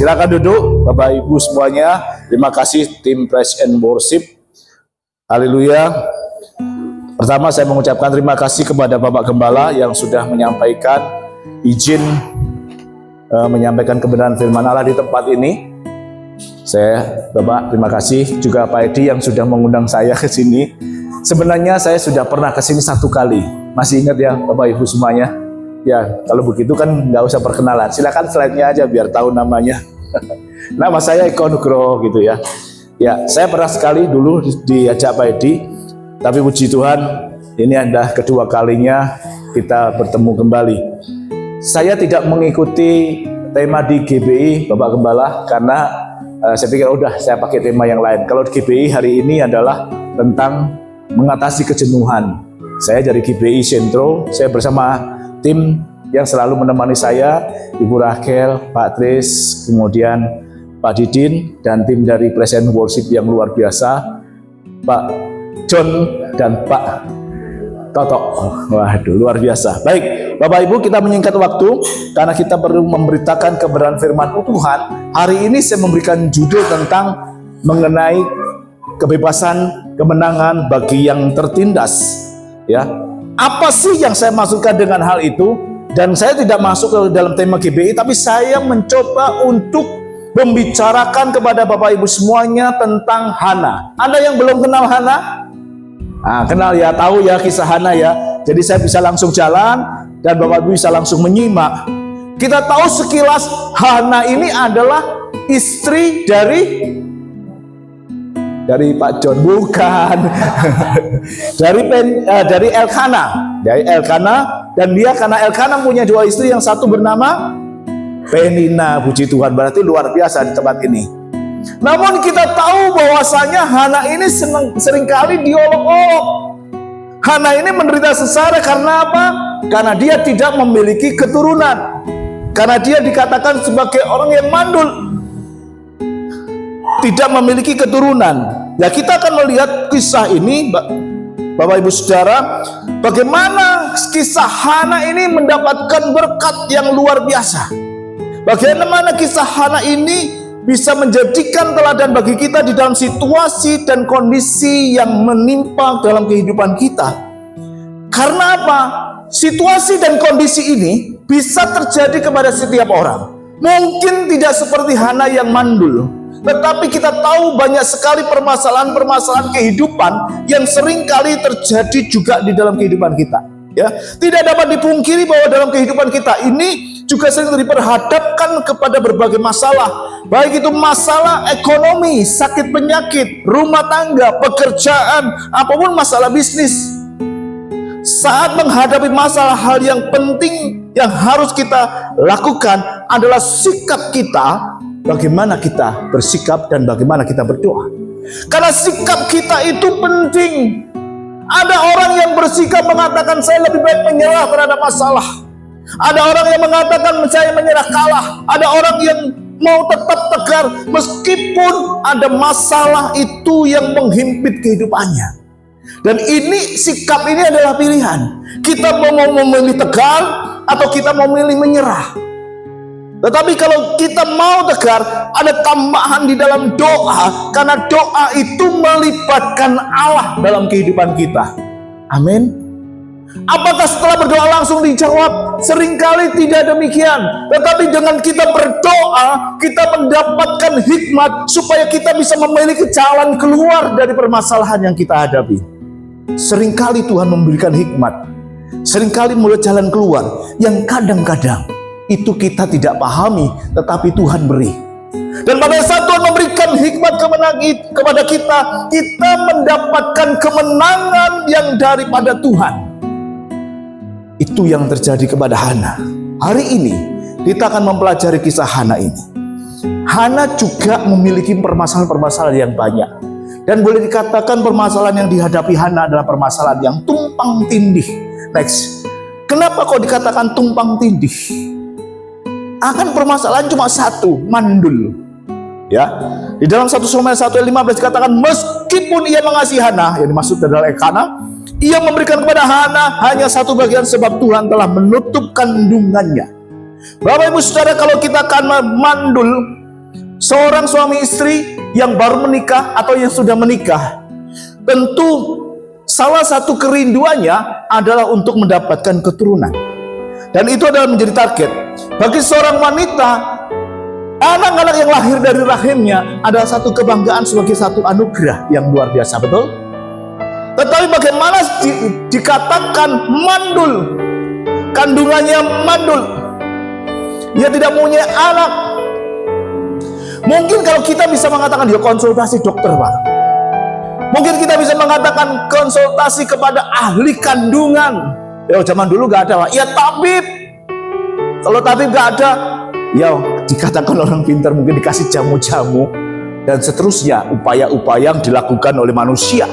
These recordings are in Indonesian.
Silakan duduk, Bapak Ibu semuanya. Terima kasih tim Praise and Worship. Haleluya. Pertama saya mengucapkan terima kasih kepada Bapak Gembala yang sudah menyampaikan izin menyampaikan kebenaran firman Allah di tempat ini. Bapak, terima kasih juga Pak Edi yang sudah mengundang saya ke sini. Sebenarnya saya sudah pernah ke sini 1 kali. Masih ingat ya Bapak Ibu semuanya? Ya, kalau begitu kan nggak usah perkenalan. Silakan slide-nya aja biar tahu namanya. Nama saya Eko Nugroho gitu ya. Ya, saya pernah sekali dulu diajak Pak Edi, tapi puji Tuhan ini adalah kedua kalinya kita bertemu kembali. Saya tidak mengikuti tema di GBI Bapak Gembala karena saya pikir udah saya pakai tema yang lain. Kalau di GBI hari ini adalah tentang mengatasi kejenuhan. Saya dari GBI Sentro, saya bersama tim yang selalu menemani saya, Ibu Rachel, Pak Tris, kemudian Pak Didin, dan tim dari Praise and Worship yang luar biasa, Pak John dan Pak Toto. Waduh, luar biasa. Baik, Bapak Ibu, kita menyingkat waktu karena kita perlu memberitakan kebenaran firman Tuhan. Hari ini saya memberikan judul tentang mengenai kebebasan, kemenangan bagi yang tertindas. Ya, apa sih yang saya maksudkan dengan hal itu? Dan saya tidak masuk ke dalam tema GBI, tapi saya mencoba untuk membicarakan kepada Bapak Ibu semuanya tentang Hana. Ada yang belum kenal Hana? Nah, kenal ya, tahu ya kisah Hana ya. Jadi saya bisa langsung jalan dan Bapak Ibu bisa langsung menyimak. Kita tahu sekilas Hana ini adalah istri dari Pak John, bukan. dari Elkana. Dari Elkana, dan dia karena Elkana punya 2 istri, yang satu bernama Penina. Puji Tuhan, berarti luar biasa di tempat ini. Namun kita tahu bahwasanya Hana ini seringkali diolok-olok. Hana ini menderita sengsara karena apa? Karena dia tidak memiliki keturunan. Karena dia dikatakan sebagai orang yang mandul, tidak memiliki keturunan. Ya, kita akan melihat kisah ini, Bapak Ibu Saudara, bagaimana kisah Hana ini mendapatkan berkat yang luar biasa. Bagaimana kisah Hana ini bisa menjadikan teladan bagi kita di dalam situasi dan kondisi yang menimpa dalam kehidupan kita. Karena apa? Situasi dan kondisi ini bisa terjadi kepada setiap orang. Mungkin tidak seperti Hana yang mandul, tetapi kita tahu banyak sekali permasalahan-permasalahan kehidupan yang sering kali terjadi juga di dalam kehidupan kita. Ya, tidak dapat dipungkiri bahwa dalam kehidupan kita ini juga sering diperhadapkan kepada berbagai masalah, baik itu masalah ekonomi, sakit penyakit, rumah tangga, pekerjaan, apapun masalah bisnis. Saat menghadapi masalah, hal yang penting yang harus kita lakukan adalah sikap kita. Bagaimana kita bersikap dan bagaimana kita berdoa. Karena sikap kita itu penting. Ada orang yang bersikap mengatakan saya lebih baik menyerah terhadap masalah. Ada orang yang mengatakan saya menyerah kalah. Ada orang yang mau tetap tegar meskipun ada masalah itu yang menghimpit kehidupannya. Dan ini, sikap ini adalah pilihan. Kita mau memilih tegar atau kita mau memilih menyerah. Tetapi kalau kita mau tegar, ada tambahan di dalam doa, karena doa itu melibatkan Allah dalam kehidupan kita. Amin. Apakah setelah berdoa langsung dijawab? Seringkali tidak demikian. Tetapi dengan kita berdoa, kita mendapatkan hikmat supaya kita bisa memiliki jalan keluar dari permasalahan yang kita hadapi. Seringkali Tuhan memberikan hikmat, seringkali mulai jalan keluar yang kadang-kadang itu kita tidak pahami, tetapi Tuhan beri. Dan pada saat Tuhan memberikan hikmat kepada kita, kita mendapatkan kemenangan yang daripada Tuhan. Itu yang terjadi kepada Hana. Hari ini kita akan mempelajari kisah Hana ini. Hana juga memiliki permasalahan-permasalahan yang banyak. Dan boleh dikatakan permasalahan yang dihadapi Hana adalah permasalahan yang tumpang tindih. Next. Kenapa kok dikatakan tumpang tindih? Akan permasalahan cuma satu, mandul. Ya, di dalam 1 Samuel 1:15 dikatakan meskipun ia mengasihi Hana, yang dimaksud adalah Elkana, ia memberikan kepada Hana hanya 1 bagian sebab Tuhan telah menutup kandungannya. Bapak Ibu Saudara, kalau kita akan mandul, Seorang suami istri yang baru menikah atau yang sudah menikah, tentu salah satu kerinduannya adalah untuk mendapatkan keturunan. Dan itu adalah menjadi target. Bagi seorang wanita, anak-anak yang lahir dari rahimnya adalah satu kebanggaan sebagai satu anugerah yang luar biasa, betul? Tetapi bagaimana dikatakan mandul, kandungannya mandul, dia tidak punya anak. Mungkin kalau kita bisa mengatakan dia konsultasi dokter, Pak. Mungkin kita bisa mengatakan konsultasi kepada ahli kandungan. Ya zaman dulu gak ada, Pak. Ya tabib. Kalau tabib gak ada, ya dikatakan orang pintar, mungkin dikasih jamu-jamu dan seterusnya, upaya-upaya yang dilakukan oleh manusia.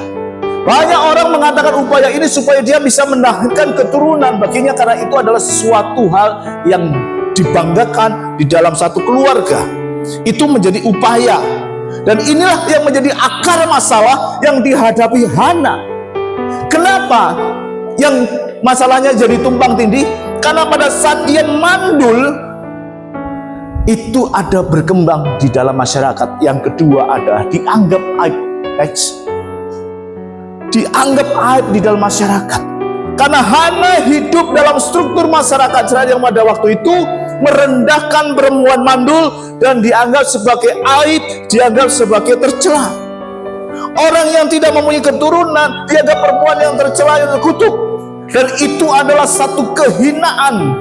Banyak orang mengatakan upaya ini supaya dia bisa melahirkan keturunan baginya, karena itu adalah sesuatu hal yang dibanggakan di dalam satu keluarga. Itu menjadi upaya, dan inilah yang menjadi akar masalah yang dihadapi Hana. Kenapa yang masalahnya jadi tumpang tindih? Karena pada saat dia mandul, itu ada berkembang di dalam masyarakat. Yang kedua adalah dianggap aib, dianggap aib di dalam masyarakat. Karena Hana hidup dalam struktur masyarakat Israel yang pada waktu itu merendahkan perempuan mandul dan dianggap sebagai aib, dianggap sebagai tercela. Orang yang tidak mempunyai keturunan dianggap perempuan yang tercela, yang terkutuk, dan itu adalah satu kehinaan.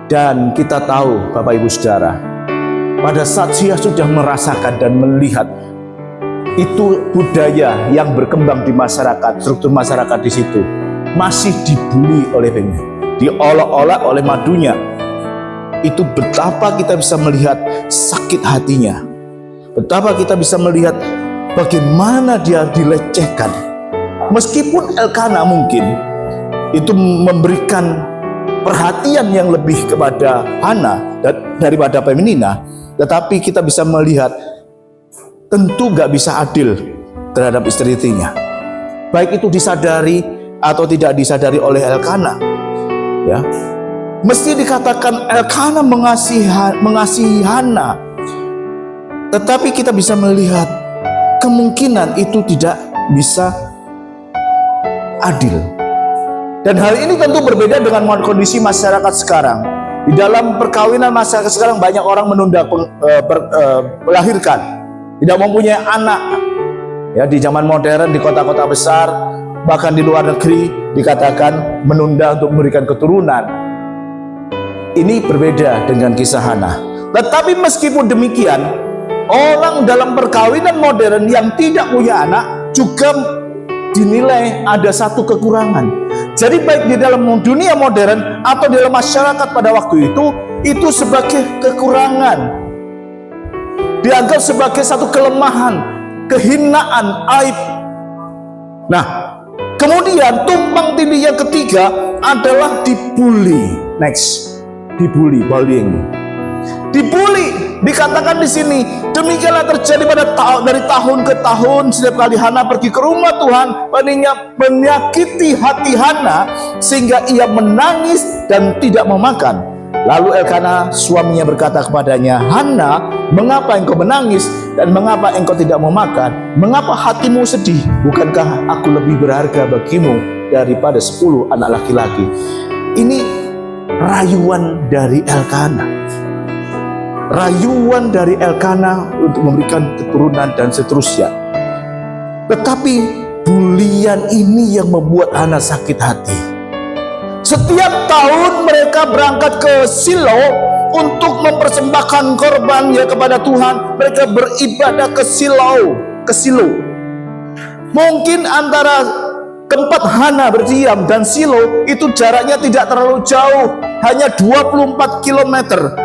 Dan kita tahu, Bapak Ibu Saudara, pada saat dia sudah merasakan dan melihat itu budaya yang berkembang di masyarakat, struktur masyarakat di situ masih dibuli oleh penyu, diolok-olok oleh madunya. Itu betapa kita bisa melihat sakit hatinya, betapa kita bisa melihat bagaimana dia dilecehkan. Meskipun Elkana mungkin itu memberikan perhatian yang lebih kepada Hana daripada Penina, tetapi kita bisa melihat tentu gak bisa adil terhadap istri-istrinya, baik itu disadari atau tidak disadari oleh Elkana. Ya, mesti dikatakan Elkana mengasihi Hana, tetapi kita bisa melihat kemungkinan itu tidak bisa adil. Dan hal ini tentu berbeda dengan kondisi masyarakat sekarang. Di dalam perkawinan masyarakat sekarang banyak orang menunda melahirkan, tidak mempunyai anak. Ya, di zaman modern, di kota-kota besar, bahkan di luar negeri dikatakan menunda untuk memberikan keturunan. Ini berbeda dengan kisah Hana. Tetapi meskipun demikian, orang dalam perkawinan modern yang tidak punya anak juga dinilai ada satu kekurangan. Jadi baik di dalam dunia modern atau di dalam masyarakat pada waktu itu sebagai kekurangan, dianggap sebagai satu kelemahan, kehinaan, aib. Nah, kemudian tumpang tindih yang ketiga adalah dibully. Next, bullying. Dibully, dikatakan di sini, demikianlah terjadi dari tahun ke tahun. Setiap kali Hana pergi ke rumah Tuhan, menyakiti hati Hana sehingga ia menangis dan tidak mau makan. Lalu Elkana suaminya berkata kepadanya, Hana, mengapa engkau menangis dan mengapa engkau tidak mau makan? Mengapa hatimu sedih? Bukankah aku lebih berharga bagimu daripada 10 anak laki-laki? Ini rayuan dari Elkana. Rayuan dari Elkana untuk memberikan keturunan dan seterusnya. Tetapi bulian ini yang membuat Hana sakit hati. Setiap tahun mereka berangkat ke Silo untuk mempersembahkan korban ya kepada Tuhan. Mereka beribadah ke Silo. Mungkin antara tempat Hana berdiam dan Silo itu jaraknya tidak terlalu jauh, hanya 24 km.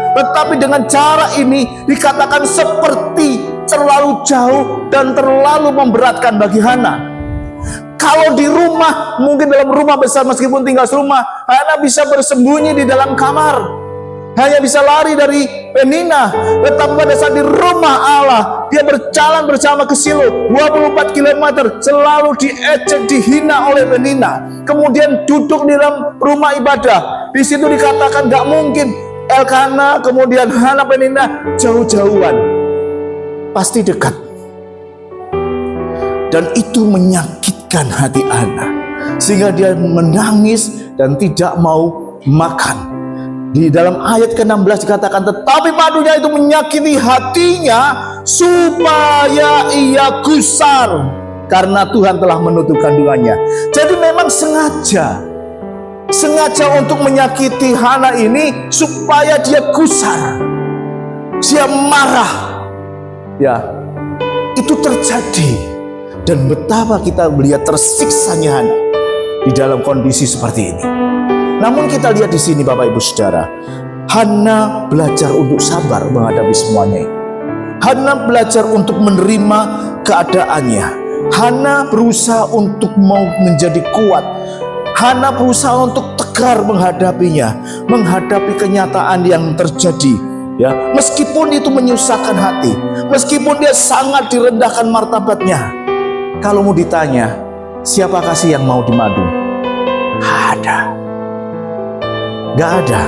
Tetapi dengan cara ini dikatakan seperti terlalu jauh dan terlalu memberatkan bagi Hana. Kalau di rumah, mungkin dalam rumah besar, meskipun tinggal serumah, Hana bisa bersembunyi di dalam kamar, hanya bisa lari dari Penina. Tetapi pada saat di rumah Allah, dia berjalan bersama ke Silo 24 km, selalu diejek, dihina oleh Penina. Kemudian duduk di dalam rumah ibadah. Di situ dikatakan gak mungkin Elkana kemudian Hana Penina jauh-jauhan. pasti dekat. Dan itu menyakitkan hati Hana, sehingga dia menangis dan tidak mau makan. Di dalam ayat ke-16 dikatakan, tetapi madunya itu menyakiti hatinya supaya ia gusar, karena Tuhan telah menutup kandungannya. Jadi memang sengaja untuk menyakiti Hana ini supaya dia gusar, dia marah. Ya, itu terjadi. Dan betapa kita melihat tersiksanya Hana di dalam kondisi seperti ini. Namun kita lihat di sini Bapak Ibu Saudara, Hana belajar untuk sabar menghadapi semuanya ini. Hana belajar untuk menerima keadaannya. Hana berusaha untuk mau menjadi kuat. Hana berusaha untuk tegar menghadapinya, menghadapi kenyataan yang terjadi. Ya, meskipun itu menyusahkan hati, meskipun dia sangat direndahkan martabatnya. Kalau mau ditanya, siapakah sih yang mau dimadu? Gak ada.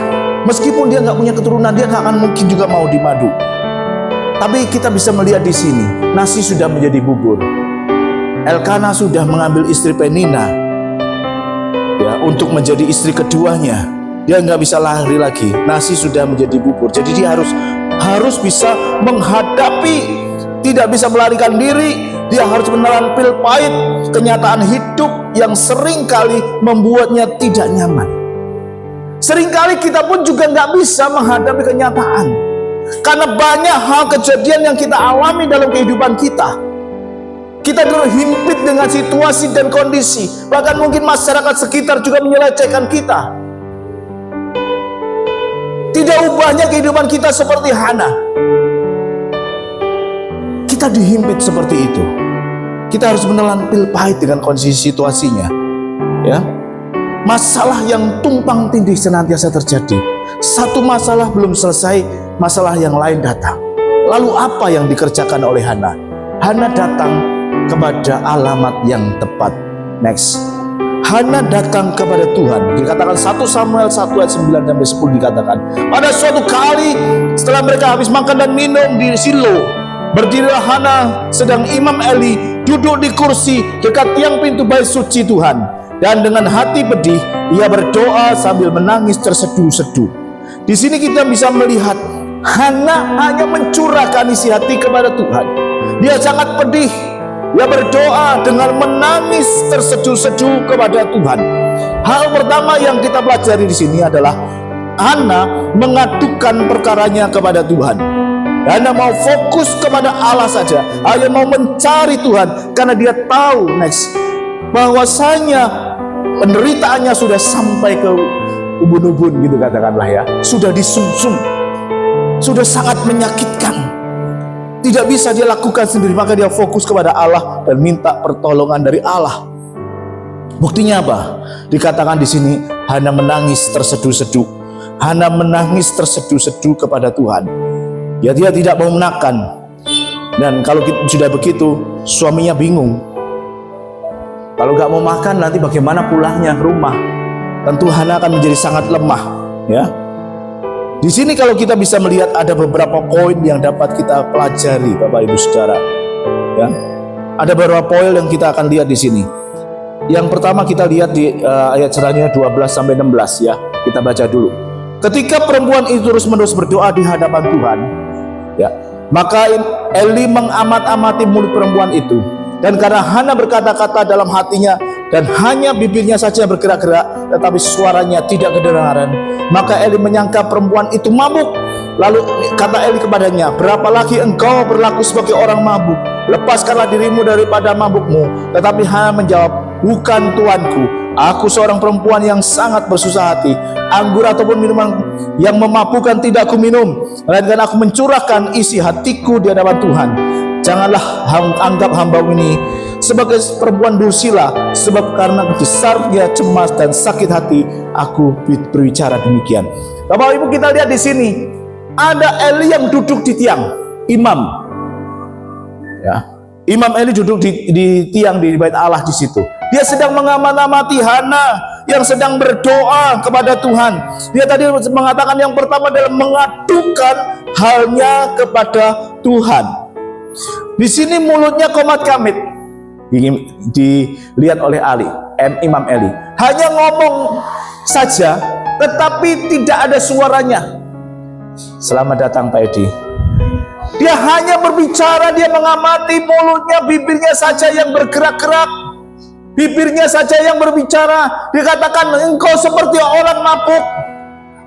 Meskipun dia gak punya keturunan, dia gak akan mungkin juga mau dimadu. Tapi kita bisa melihat di sini, nasi sudah menjadi bubur. Elkana sudah mengambil istri Penina, ya, untuk menjadi istri keduanya. Dia nggak bisa lari lagi. Nasi sudah menjadi bubur. Jadi dia harus bisa menghadapi, tidak bisa melarikan diri. Dia harus menelan pil pahit kenyataan hidup yang seringkali membuatnya tidak nyaman. Seringkali kita pun juga nggak bisa menghadapi kenyataan, karena banyak hal kejadian yang kita alami dalam kehidupan kita. Kita terhimpit dengan situasi dan kondisi. Bahkan mungkin masyarakat sekitar juga menyelecehkan kita. Tidak ubahnya kehidupan kita seperti Hana. Kita dihimpit seperti itu. Kita harus menelan pil pahit dengan kondisi situasinya. Ya, masalah yang tumpang tindih senantiasa terjadi. Satu masalah belum selesai, masalah yang lain datang. Lalu apa yang dikerjakan oleh Hana? Hana datang kepada alamat yang tepat. Next, Hana datang kepada Tuhan. Dikatakan 1 Samuel 1 ayat 9 sampai 10 dikatakan, pada suatu kali setelah mereka habis makan dan minum di Silo, berdirilah Hana sedang Imam Eli duduk di kursi dekat tiang pintu bait suci Tuhan, dan dengan hati pedih ia berdoa sambil menangis terseduh-seduh. Di sini kita bisa melihat Hana hanya mencurahkan isi hati kepada Tuhan. Dia sangat pedih. Dia berdoa dengan menangis terseduh-seduh kepada Tuhan. Hal pertama yang kita pelajari di sini adalah Hana mengadukan perkaranya kepada Tuhan. Hana mau fokus kepada Allah saja. Hanya mau mencari Tuhan karena dia tahu bahwasanya penderitaannya sudah sampai ke ubun-ubun, gitu katakanlah ya. Sudah disumsum. Sudah sangat menyakitkan. Tidak bisa dia lakukan sendiri, maka dia fokus kepada Allah dan minta pertolongan dari Allah. Buktinya apa? Dikatakan di sini Hana menangis terseduh-seduh. Hana menangis terseduh-seduh kepada Tuhan. Ya, dia tidak mau makan. Dan kalau sudah begitu, suaminya bingung. Kalau nggak mau makan, nanti bagaimana pulangnya ke rumah? Tentu Hana akan menjadi sangat lemah. Ya. Di sini kalau kita bisa melihat ada beberapa poin yang dapat kita pelajari, Bapak Ibu Saudara. Ya. Ada beberapa poin yang kita akan lihat di sini. Yang pertama kita lihat di ayat selanjutnya 12 sampai 16 ya. Kita baca dulu. Ketika perempuan itu terus-menerus berdoa di hadapan Tuhan, ya, maka Eli mengamat-amati mulut perempuan itu. Dan karena Hana berkata-kata dalam hatinya dan hanya bibirnya saja bergerak-gerak, tetapi suaranya tidak kedengaran, maka Eli menyangka perempuan itu mabuk. Lalu kata Eli kepadanya, berapa lagi engkau berlaku sebagai orang mabuk? Lepaskanlah dirimu daripada mabukmu. Tetapi Hana menjawab, bukan tuanku, aku seorang perempuan yang sangat bersusah hati. Anggur ataupun minuman yang memabukkan tidak aku minum, melainkan aku mencurahkan isi hatiku di hadapan Tuhan. Janganlah anggap hamba ini sebagai perempuan dursila, sebab karena besarnya cemas dan sakit hati aku berbicara demikian. Bapak Ibu, kita lihat di sini ada Eli yang duduk di tiang, imam. Ya, Imam Eli duduk di tiang di bait Allah di situ. Dia sedang mengamati Hana yang sedang berdoa kepada Tuhan. Dia tadi mengatakan yang pertama adalah mengadukan halnya kepada Tuhan. Di sini mulutnya komat kamit, dilihat oleh Imam Eli. Hanya ngomong saja, tetapi tidak ada suaranya. Selamat datang Pak Edi. Dia hanya berbicara, dia mengamati mulutnya, bibirnya saja yang bergerak-gerak. Bibirnya saja yang berbicara. Dikatakan engkau seperti orang mabuk,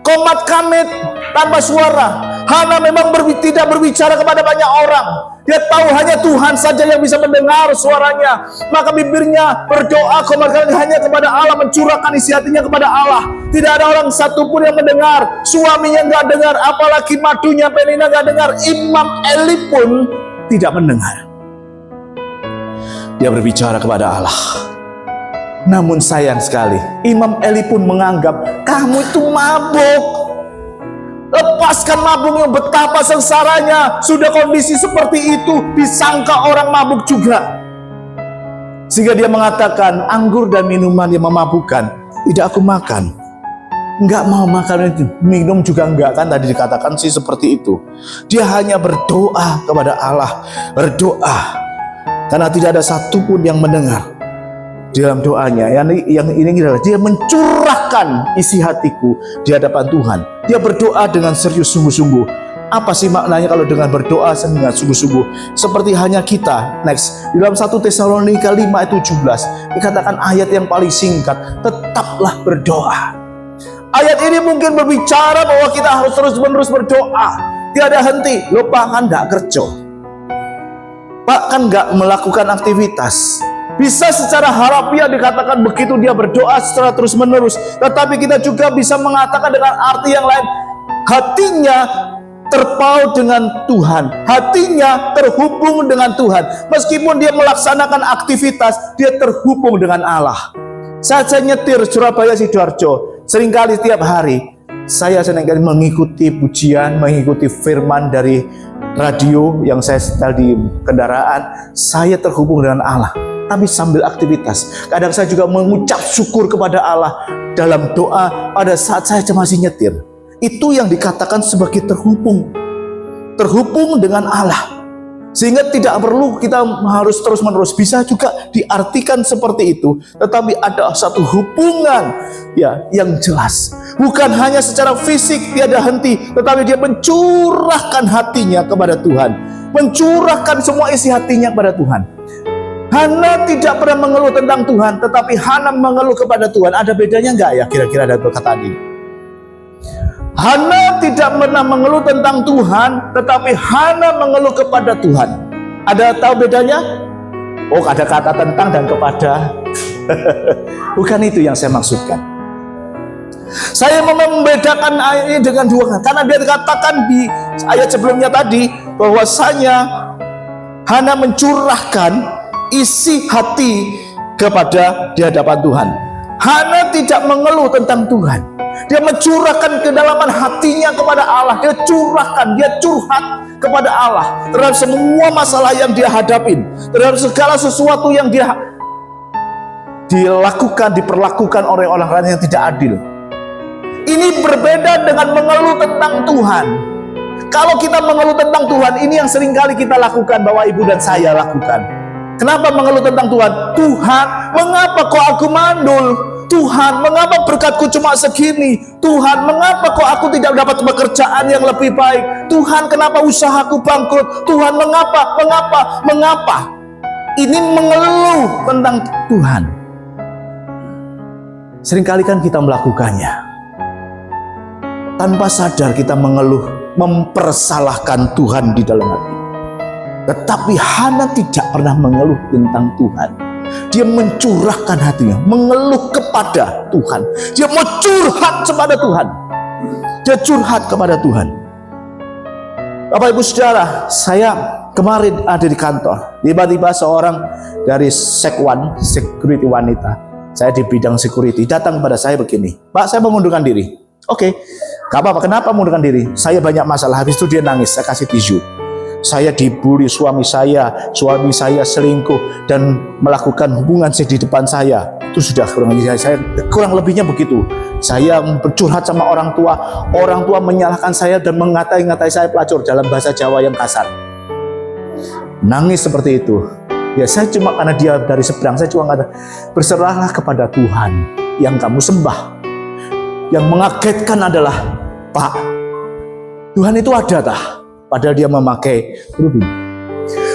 komat kamit, tanpa suara. Hana memang tidak berbicara kepada banyak orang. Dia tahu hanya Tuhan saja yang bisa mendengar suaranya. Maka bibirnya berdoa komat kamit hanya kepada Allah, mencurahkan isi hatinya kepada Allah. Tidak ada orang satupun yang mendengar. Suaminya nggak dengar, apalagi madunya Penina nggak dengar. Imam Eli pun tidak mendengar. Dia berbicara kepada Allah. Namun sayang sekali, Imam Eli pun menganggap kamu itu mabuk. Lepaskan mabuknya, betapa sengsaranya. Sudah kondisi seperti itu, disangka orang mabuk juga. Sehingga dia mengatakan, anggur dan minuman yang memabukkan tidak aku makan. Enggak mau makan itu, minum juga enggak, kan tadi dikatakan sih seperti itu. Dia hanya berdoa kepada Allah, berdoa karena tidak ada satupun yang mendengar. Dalam doanya yang ini adalah dia mencurahkan isi hatiku di hadapan Tuhan. Dia berdoa dengan serius sungguh-sungguh. Apa sih maknanya kalau dengan berdoa dengan sungguh-sungguh? Seperti hanya kita. Next, di dalam 1 Tesalonika 5 ayat 17 dikatakan ayat yang paling singkat, tetaplah berdoa. Ayat ini mungkin berbicara bahwa kita harus terus-menerus berdoa, tiada henti. Lupa kan nggak kerja, Pak kan nggak melakukan aktivitas. Bisa secara harafiah dikatakan begitu dia berdoa secara terus-menerus. Tetapi kita juga bisa mengatakan dengan arti yang lain, hatinya terpaut dengan Tuhan, hatinya terhubung dengan Tuhan. Meskipun dia melaksanakan aktivitas, dia terhubung dengan Allah. Saya nyetir Surabaya Sidoarjo, seringkali tiap hari saya seringkali mengikuti pujian, mengikuti firman dari radio yang saya setel di kendaraan. Saya terhubung dengan Allah, tapi sambil aktivitas. Kadang saya juga mengucap syukur kepada Allah dalam doa pada saat saya masih nyetir. Itu yang dikatakan sebagai terhubung dengan Allah. Sehingga tidak perlu kita harus terus-menerus, bisa juga diartikan seperti itu. Tetapi ada satu hubungan ya yang jelas. Bukan hanya secara fisik tiada henti, tetapi dia mencurahkan hatinya kepada Tuhan, mencurahkan semua isi hatinya kepada Tuhan. Hana tidak pernah mengeluh tentang Tuhan, tetapi Hana mengeluh kepada Tuhan. Ada bedanya enggak ya kira-kira dari perkataan ini? Hana tidak pernah mengeluh tentang Tuhan, tetapi Hana mengeluh kepada Tuhan. Ada tahu bedanya? Oh, ada kata tentang dan kepada. Bukan itu yang saya maksudkan. Saya membedakan ayat ini dengan dua kata, karena dia dikatakan di ayat sebelumnya tadi bahwasanya Hana mencurahkan isi hati kepada di hadapan Tuhan. Hana tidak mengeluh tentang Tuhan. Dia mencurahkan kedalaman hatinya kepada Allah. Dia curahkan, dia curhat kepada Allah terhadap semua masalah yang dia hadapin, terhadap segala sesuatu yang dia diperlakukan oleh orang-orang yang tidak adil. Ini berbeda dengan mengeluh tentang Tuhan. Kalau kita mengeluh tentang Tuhan, ini yang seringkali kita lakukan, Bapak Ibu dan saya lakukan. Kenapa mengeluh tentang Tuhan? Tuhan, mengapa kok aku mandul? Tuhan, mengapa berkatku cuma segini? Tuhan, mengapa kok aku tidak dapat pekerjaan yang lebih baik? Tuhan, kenapa usahaku bangkrut? Tuhan, mengapa? Ini mengeluh tentang Tuhan. Seringkali kan kita melakukannya. Tanpa sadar kita mengeluh, mempersalahkan Tuhan di dalam hati. Tetapi Hana tidak pernah mengeluh tentang Tuhan. Dia mencurahkan hatinya, mengeluh kepada Tuhan. Dia mau curhat kepada Tuhan. Dia curhat kepada Tuhan. Bapak Ibu Saudara, saya kemarin ada di kantor. Tiba-tiba seorang dari Sekwan, security wanita, saya di bidang security, datang kepada saya begini, Pak, saya mau mengundurkan diri. Oke, gak apa-apa, kenapa mengundurkan diri? Saya banyak masalah. Habis itu dia nangis, saya kasih tisu. Saya dibully suami saya selingkuh dan melakukan hubungan seks di depan saya. Itu sudah kurang lebihnya begitu. Saya bercurhat sama orang tua menyalahkan saya dan mengatai-ngatai saya pelacur dalam bahasa Jawa yang kasar. nangis seperti itu. Ya saya cuma karena dia dari seberang, saya cuma kata, berserahlah kepada Tuhan yang kamu sembah. Yang mengagetkan adalah, Pak, Tuhan itu ada tah? Padahal dia memakai kerudung.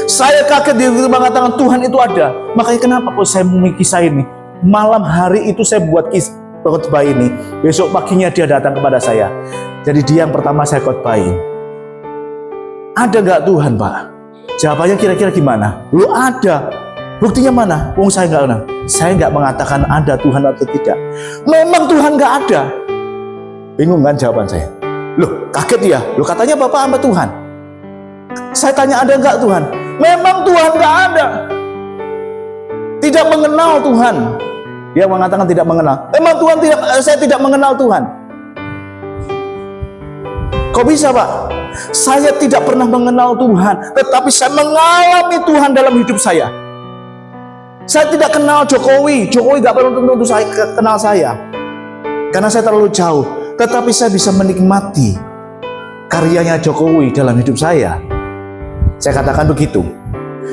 Saya kaget dia mengatakan Tuhan itu ada. Makanya kenapa kok saya memiliki kisah ini? Malam hari itu saya buat khotbah ini. Besok paginya dia datang kepada saya. Jadi dia yang pertama saya khotbahin. Ada nggak Tuhan, Pak? Jawabannya kira-kira gimana? Lu ada. Buktinya mana? Wong saya nggak kenal. Saya nggak mengatakan ada Tuhan atau tidak. Memang Tuhan nggak ada. Bingung kan jawaban saya? Loh, kaget ya? Loh, katanya Bapak hamba Tuhan. Saya tanya ada nggak Tuhan? Memang Tuhan nggak ada. Tidak mengenal Tuhan. Dia mengatakan tidak mengenal. Memang Tuhan tidak. Saya tidak mengenal Tuhan. Kok bisa, Pak? Saya tidak pernah mengenal Tuhan, tetapi saya mengalami Tuhan dalam hidup saya. Saya tidak kenal Jokowi. Jokowi gak perlu tentu saya kenal saya, karena saya terlalu jauh. Tetapi saya bisa menikmati karyanya Jokowi dalam hidup saya. Saya katakan begitu.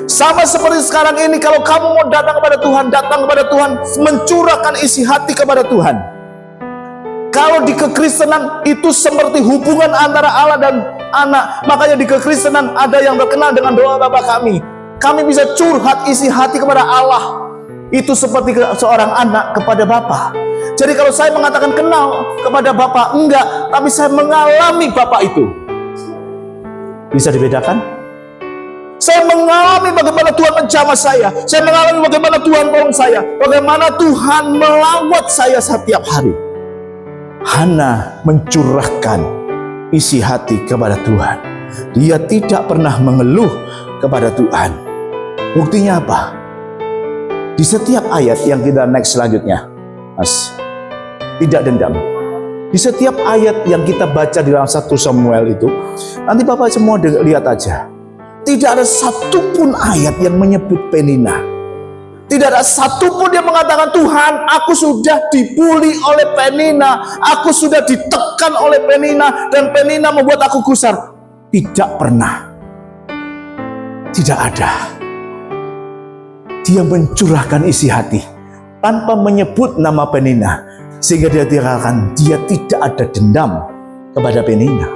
Sama seperti sekarang ini, kalau kamu mau datang kepada Tuhan, datang kepada Tuhan, mencurahkan isi hati kepada Tuhan. Kalau di kekristenan itu seperti hubungan antara Allah dan anak. Makanya di kekristenan ada yang terkenal dengan doa Bapa kami. Kami bisa curhat isi hati kepada Allah. Itu seperti seorang anak kepada Bapa. Jadi kalau saya mengatakan kenal kepada Bapa, enggak. Tapi saya mengalami Bapa itu. Bisa dibedakan? Saya mengalami bagaimana Tuhan menjamah saya. Saya mengalami bagaimana Tuhan tolong saya. Bagaimana Tuhan melawat saya setiap hari. Hana mencurahkan isi hati kepada Tuhan. Dia tidak pernah mengeluh kepada Tuhan. Buktinya apa? Di setiap ayat yang kita next selanjutnya, Mas, tidak dendam. Di setiap ayat yang kita baca di dalam 1 Samuel itu, nanti Bapak semua lihat aja. Tidak ada satupun ayat yang menyebut Penina. Tidak ada satupun dia mengatakan, Tuhan, aku sudah dibuli oleh Penina, aku sudah ditekan oleh Penina, dan Penina membuat aku gusar. Tidak pernah. Tidak ada. Dia mencurahkan isi hati tanpa menyebut nama Penina, sehingga dia dikatakan dia tidak ada dendam kepada Penina.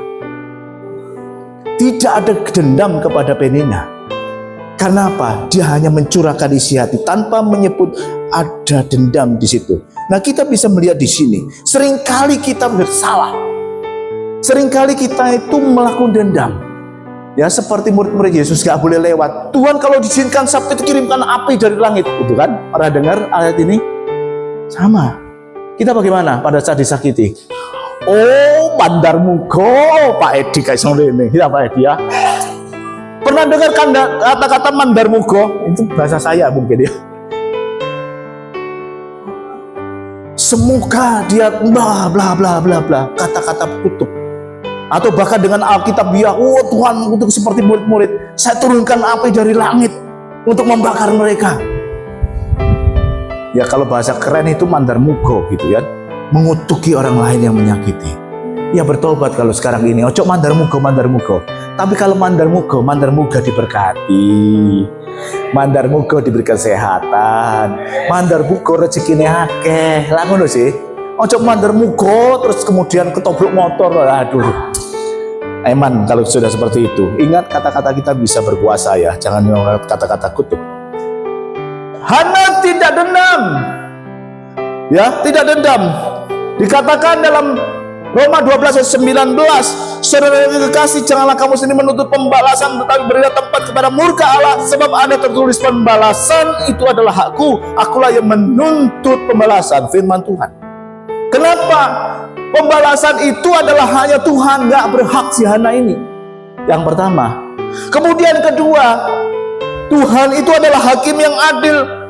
Tidak ada dendam kepada Penina. Karena apa? Dia hanya mencurahkan isi hati tanpa menyebut ada dendam di situ. Nah, kita bisa melihat di sini. Seringkali kita bersalah. Seringkali kita itu melakukan dendam. Ya, seperti murid-murid Yesus gak boleh lewat. Tuhan kalau diizinkan Sabtu itu kirimkan api dari langit. Itu kan? Pernah dengar ayat ini? Sama. Kita bagaimana pada saat disakiti? Oh, bandar mugo, Pak Edi kayak ini. Ya, Pak Edi ya. Pernah dengar kata-kata mandar mugo? Itu bahasa saya mungkin ya. Semoga dia bla bla bla bla bla, kata-kata kutub. Atau bahkan dengan Alkitab dia, oh Tuhan, untuk seperti murid-murid, saya turunkan api dari langit untuk membakar mereka. Ya kalau bahasa keren itu mandar mugo gitu ya, mengutuki orang lain yang menyakiti. Ya bertobat kalau sekarang ini, ojo mandar mugo, mandar mugo. Tapi kalau mandar mugo diberkati, mandar mugo diberi kesehatan, mandar mugo rezekinya akeh. Lah ngono sih. Ojo mandar mugo terus kemudian ketobrok motor. Aduh. Eman kalau sudah seperti itu. Ingat kata-kata kita bisa berkuasa ya, jangan mengingat kata-kata kutub. Hana tidak dendam. Ya, tidak dendam. Dikatakan dalam Roma 12 ayat 19, saudara yang kekasih, janganlah kamu sendiri menuntut pembalasan, tetapi berilah tempat kepada murka Allah, sebab ada tertulis pembalasan itu adalah hakku, akulah yang menuntut pembalasan. Firman Tuhan. Kenapa? Pembalasan itu adalah hanya Tuhan, gak berhak si Hana ini. Yang pertama. Kemudian kedua, Tuhan itu adalah hakim yang adil.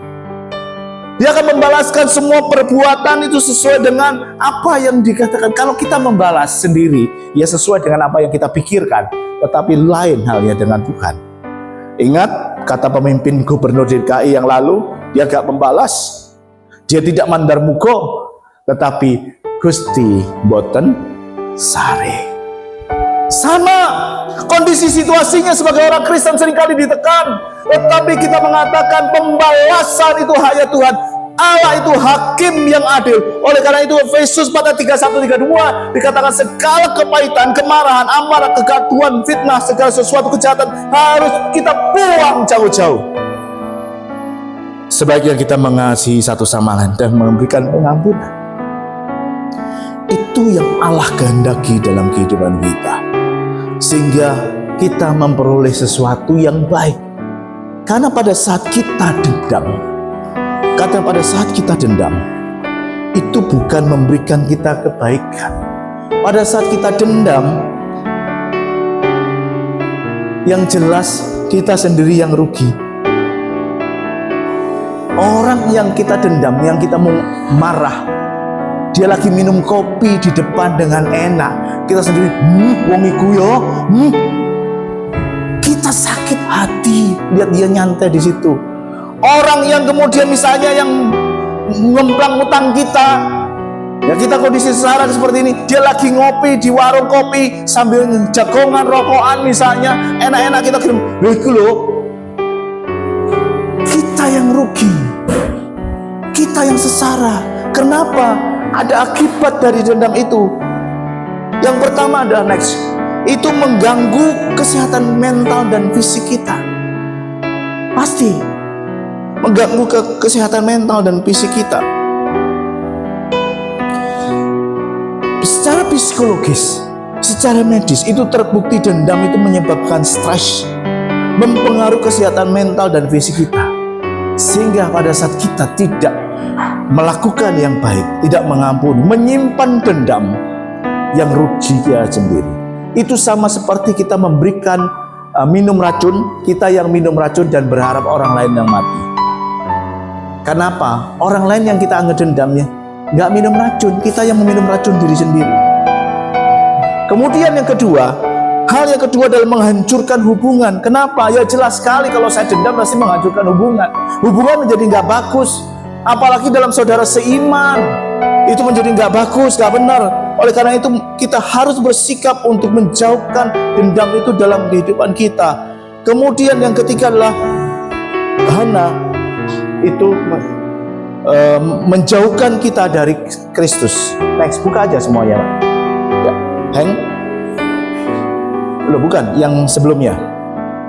Dia akan membalaskan semua perbuatan itu sesuai dengan apa yang dikatakan. Kalau kita membalas sendiri, ya sesuai dengan apa yang kita pikirkan. Tetapi lain halnya dengan Tuhan. Ingat kata pemimpin gubernur DKI yang lalu, dia gak membalas. Dia tidak mandar mugo, tetapi Gusti boten sare. Sama kondisi situasinya sebagai orang Kristen seringkali ditekan, tetapi kita mengatakan pembalasan itu hanya Tuhan. Allah itu hakim yang adil. Oleh karena itu Efesus pada 31-32 dikatakan segala kepahitan, kemarahan, amarah, kegaduhan, fitnah, segala sesuatu kejahatan harus kita buang jauh-jauh. Sebaiknya kita mengasihi satu sama lain dan memberikan pengampunan. Itu yang Allah kehendaki dalam kehidupan kita, sehingga kita memperoleh sesuatu yang baik. Karena pada saat kita dendam, itu bukan memberikan kita kebaikan. Pada saat kita dendam, yang jelas kita sendiri yang rugi. Orang yang kita dendam, yang kita mau marah, dia lagi minum kopi di depan dengan enak, kita sendiri wong iku yo, kita sakit hati lihat dia nyantai di situ. Orang yang kemudian misalnya yang ngemplang utang kita, ya kita kondisi sekarang seperti ini, dia lagi ngopi di warung kopi sambil jagongan rokokan misalnya, enak-enak kita kirim, loh, kita yang rugi, kita yang sesara. Kenapa? Ada akibat dari dendam itu. Yang pertama adalah itu mengganggu kesehatan mental dan fisik kita. Pasti mengganggu kesehatan mental dan fisik kita. Secara psikologis, secara medis itu terbukti dendam itu menyebabkan stres, mempengaruhi kesehatan mental dan fisik kita. Sehingga pada saat kita tidak melakukan yang baik, tidak mengampuni, menyimpan dendam, yang rugi dia sendiri. Itu sama seperti kita memberikan minum racun, kita yang minum racun dan berharap orang lain yang mati. Kenapa? Orang lain yang kita anggap dendamnya nggak minum racun, kita yang meminum racun diri sendiri. Kemudian yang kedua, hal yang kedua adalah menghancurkan hubungan. Kenapa? Ya jelas sekali kalau saya dendam pasti menghancurkan hubungan. Hubungan menjadi nggak bagus, apalagi dalam saudara seiman, itu menjadi nggak bagus, nggak benar. Oleh karena itu kita harus bersikap untuk menjauhkan dendam itu dalam kehidupan kita. Kemudian yang ketiga adalah Hana itu menjauhkan kita dari Kristus. Next, buka aja semuanya. Ya, Heng. Loh, bukan, yang sebelumnya.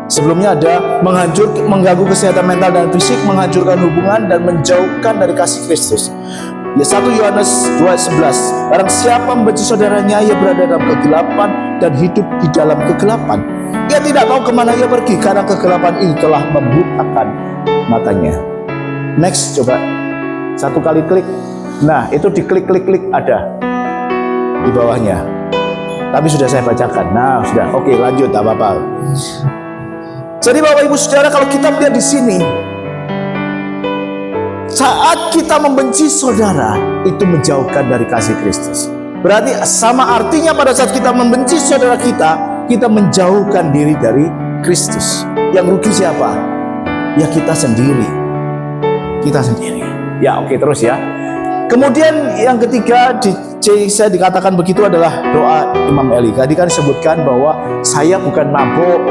Sebelumnya ada mengganggu kesehatan mental dan fisik, menghancurkan hubungan dan menjauhkan dari kasih Kristus. Ya, 1 Yohanes 2:11. Barang siapa membenci saudaranya, ia berada dalam kegelapan dan hidup di dalam kegelapan. Ia tidak tahu kemana ia pergi karena kegelapan itu telah membutakan matanya. Next, coba satu kali klik. Nah, itu diklik-klik ada di bawahnya. Tapi sudah saya bacakan. Nah, sudah. Oke, lanjut, tak apa-apa. Jadi Bapak Ibu Saudara, kalau kita melihat di sini, saat kita membenci saudara, itu menjauhkan dari kasih Kristus. Berarti sama artinya pada saat kita membenci saudara kita menjauhkan diri dari Kristus. Yang rugi siapa? Ya kita sendiri. Kita sendiri. Ya, oke, terus ya. Kemudian yang ketiga saya dikatakan begitu adalah doa Imam Eli. Tadi kan disebutkan bahwa saya bukan mabuk,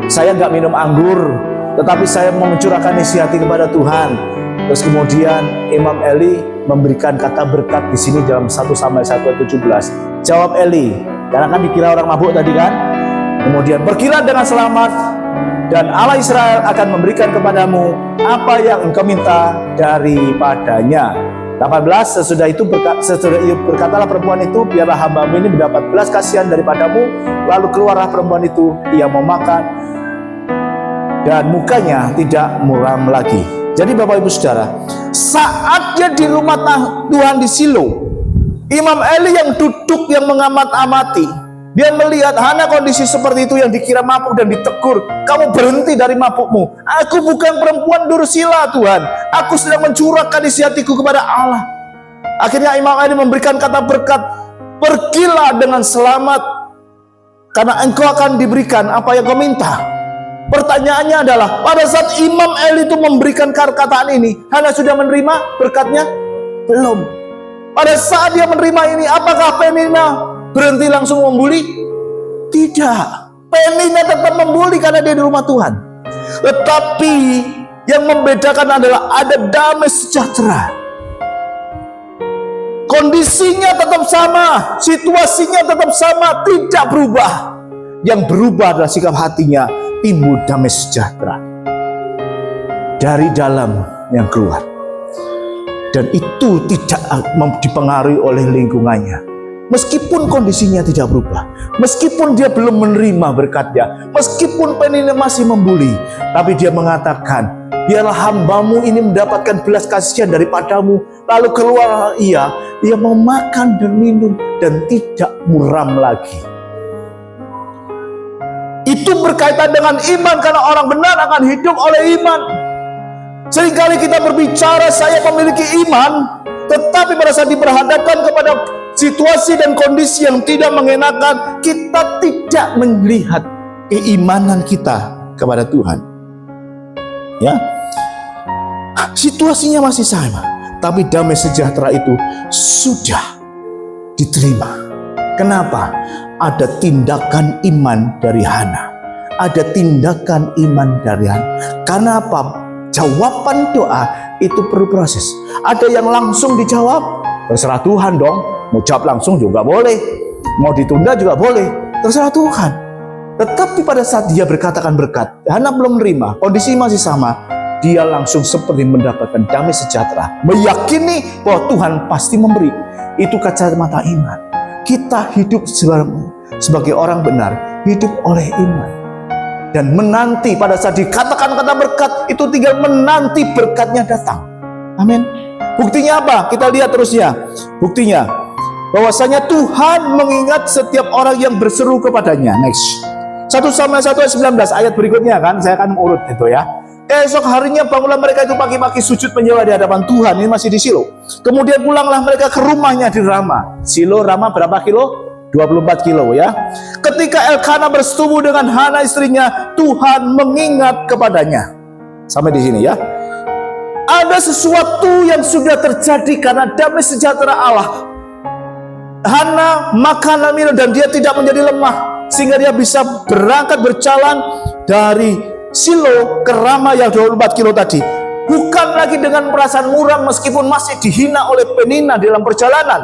saya nggak minum anggur, tetapi saya mau mencurahkan isi hati kepada Tuhan. Terus kemudian Imam Eli memberikan kata berkat di sini dalam 1 Samuel 1:17. Jawab Eli, karena kan dikira orang mabuk tadi kan. Kemudian pergilah dengan selamat, dan Allah Israel akan memberikan kepadamu apa yang engkau minta daripadanya. 18, sesudah itu berkatalah perempuan itu, biarlah hambamu ini mendapat belas kasihan daripadamu. Lalu keluarlah perempuan itu, ia mau makan dan mukanya tidak muram lagi. Jadi Bapak Ibu Saudara, saat dia di rumah Tuhan di Silo, Imam Eli yang duduk yang mengamat-amati, dia melihat Hana kondisi seperti itu yang dikira mabuk dan ditegur. Kamu berhenti dari mabukmu. Aku bukan perempuan dursila Tuhan. Aku sedang mencurahkan isi hatiku kepada Allah. Akhirnya Imam Eli memberikan kata berkat. Pergilah dengan selamat, karena engkau akan diberikan apa yang kau minta. Pertanyaannya adalah, pada saat Imam Eli itu memberikan perkataan ini, Hana sudah menerima berkatnya? Belum. Pada saat dia menerima ini, apakah Penina berhenti langsung membuli? Tidak. Penina tetap membuli karena dia di rumah Tuhan. Tetapi yang membedakan adalah ada damai sejahtera. Kondisinya tetap sama, situasinya tetap sama, tidak berubah. Yang berubah adalah sikap hatinya, timbul damai sejahtera dari dalam yang keluar. Dan itu tidak dipengaruhi oleh lingkungannya. Meskipun kondisinya tidak berubah, meskipun dia belum menerima berkatnya, meskipun Penina masih membuli, tapi dia mengatakan, biarlah hambamu ini mendapatkan belas kasihan daripadamu. Lalu keluar ia mau makan dan minum dan tidak muram lagi. Itu berkaitan dengan iman, karena orang benar akan hidup oleh iman. Seringkali kita berbicara saya memiliki iman, tetapi pada saat diperhadapkan kepada situasi dan kondisi yang tidak mengenakan, kita tidak melihat keimanan kita kepada Tuhan. Ya, situasinya masih sama, tapi damai sejahtera itu sudah diterima. Kenapa? Ada tindakan iman dari Hana. Ada tindakan iman dari Hana. Kenapa? Jawaban doa itu perlu proses. Ada yang langsung dijawab, terserah Tuhan dong. Mau jawab langsung juga boleh, mau ditunda juga boleh, terserah Tuhan. Tetapi pada saat dia berkatakan berkat, Hana belum menerima, kondisi masih sama, dia langsung seperti mendapatkan damai sejahtera, meyakini bahwa Tuhan pasti memberi. Itu kacamata iman. Kita hidup sebagai orang benar, hidup oleh iman. Dan menanti pada saat dikatakan kata berkat, itu tinggal menanti berkatnya datang. Amin. Buktinya apa? Kita lihat terusnya. Buktinya bahwasanya Tuhan mengingat setiap orang yang berseru kepadanya. Next. 1 Samuel 1 ayat 19, ayat berikutnya kan, saya akan urut itu ya. Esok harinya bangunlah mereka itu pagi-pagi sujud menyembah di hadapan Tuhan. Ini masih di Silo. Kemudian pulanglah mereka ke rumahnya di Rama. Silo, Rama berapa kilo? 24 kilo ya. Ketika Elkana bersetubuh dengan Hana istrinya, Tuhan mengingat kepadanya. Sampai di sini ya. Ada sesuatu yang sudah terjadi karena damai sejahtera Allah. Hana makan dan minum dan dia tidak menjadi lemah, sehingga dia bisa berangkat berjalan dari Silo ke Rama yang 24 kilo tadi. Bukan lagi dengan perasaan muram meskipun masih dihina oleh Penina dalam perjalanan.